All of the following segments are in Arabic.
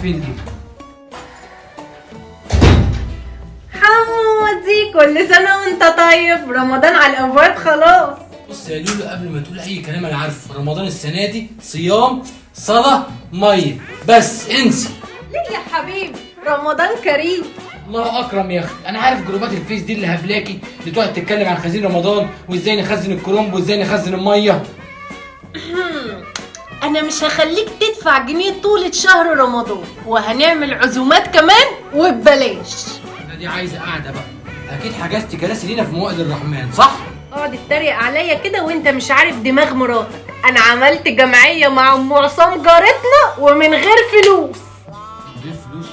فين دي؟ حمودي كل سنة وانت طيب، رمضان على الابواب خلاص. بص يا لولو، قبل ما تقول اي كلام انا عارفه رمضان السنه دي صيام صلاه ميه بس، انسي. ليه يا حبيبي؟ رمضان كريم. الله اكرم يا اختي، انا عارف جروبات الفيس دي اللي هبلاكي اللي تقعد تتكلم عن خزين رمضان وازاي نخزن الكرنب وازاي نخزن الميه. انا مش هخليك تدفع جنيه طولة شهر رمضان، وهنعمل عزومات كمان وببلاش. دي عايزه قاعده بقى. اكيد حجزت كراسي لينا في موائد الرحمن، صح؟ اقعد تتريق عليا كده وانت مش عارف دماغ مراتك. انا عملت جمعية مع ام عصام جارتنا ومن غير فلوس. من غير فلوس؟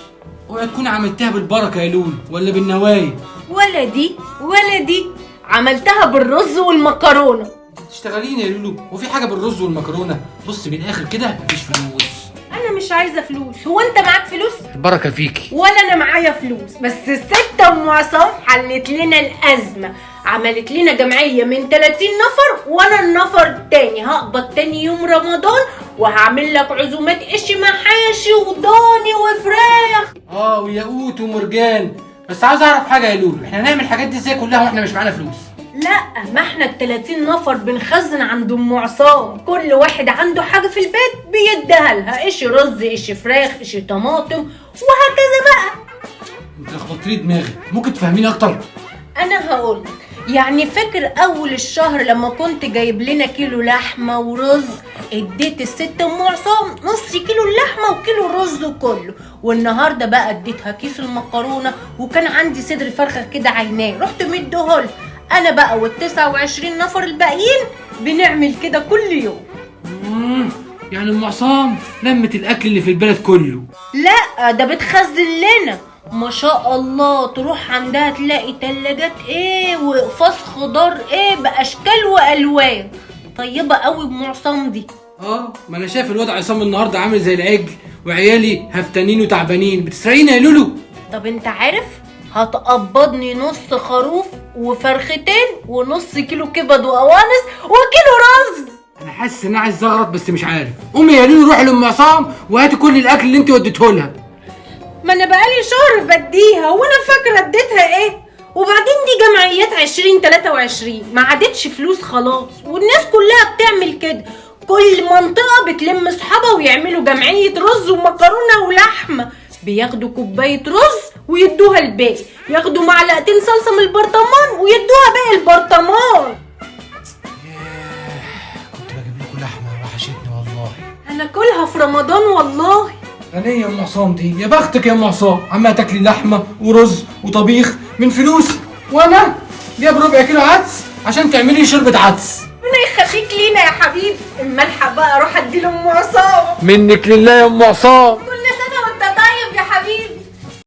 اوعى تكون عملتها بالبركه يا لولو ولا بالنوايا. ولا دي ولا دي، عملتها بالرز والمكرونة. تشتغلين يا لولو، وفي حاجه بالرز والمكرونه؟ بص من الاخر كده مفيش فلوس. انا مش عايزة فلوس. هو انت معاك فلوس؟ البركه فيكي. ولا انا معايا فلوس، بس الست ام عصام حلت لنا الازمه، عملت لنا جمعيه من 30 نفر وانا النفر التاني هقبض تاني يوم رمضان، وهعمل لك عزومات قشي محاشي وضاني وفراخ. وياقوت ومرجان. بس عاوز اعرف حاجه يا لولو، احنا هنعمل الحاجات دي ازاي كلها واحنا مش معانا فلوس؟ لا، ما احنا ال30 نفر بنخزن عند ام عصام، كل واحد عنده حاجه في البيت بيديها لها، قشي رز قشي فراخ قشي طماطم وهكذا بقى. انت لخبطت لي دماغي، ممكن تفهميني اكتر؟ انا هقولك، يعني فاكر اول الشهر لما كنت جايب لنا كيلو لحمه ورز، اديت الست ام عصام نص كيلو اللحمه وكيلو الرز كله، والنهارده بقى اديتها كيس المكرونه، وكان عندي صدر فرخه كده عيناه رحت مديهولها. انا بقى وال29 نفر الباقيين بنعمل كده كل يوم. يعني ام عصام لمت الاكل اللي في البلد كله؟ لا، ده بتخزن لنا ما شاء الله. تروح عندها تلاقي تلاجات ايه واقفاص خضار ايه باشكال والوان. طيبه قوي ام عصام دي. ما انا شايف الواد عصام النهارده عامل زي العجل، وعيالي هفتانين وتعبانين. بتسرقينا يا لولو؟ طب انت عارف هتقبضني نص خروف وفرختين ونص كيلو كبد وقوانص وكيلو رز. انا حاسس ان انا عايز اغلط بس مش عارف. قومي يا لولو روحي لام عصام وهاتي كل الاكل اللي انت وديته لها. ما انا بقالي شهر بديها وانا فاكره اديتها ايه. وبعدين دي جمعيات 2023 ما عادتش فلوس خلاص، والناس كلها بتعمل كده. كل منطقه بتلم اصحابها ويعملوا جمعيه رز ومكرونه ولحمه، بياخدوا كوبايه رز ويدوها الباقي، ياخدوا معلقتين صلصه من البرطمان ويدوها باقي البرطمان. كنت بجيب لكم لحمه وحشتني والله. هناكلها في رمضان والله. غنية يا ام عصام دي، يا بختك يا ام عصام، عماله تاكلي لحمه ورز وطبيخ من فلوسي، وانا جايب ربع كيلو عدس عشان تعملي لي شوربه عدس. ربنا يخليك لينا يا حبيبي. اما الحق بقى اروح ادي لام عصام. منك لله يا ام عصام.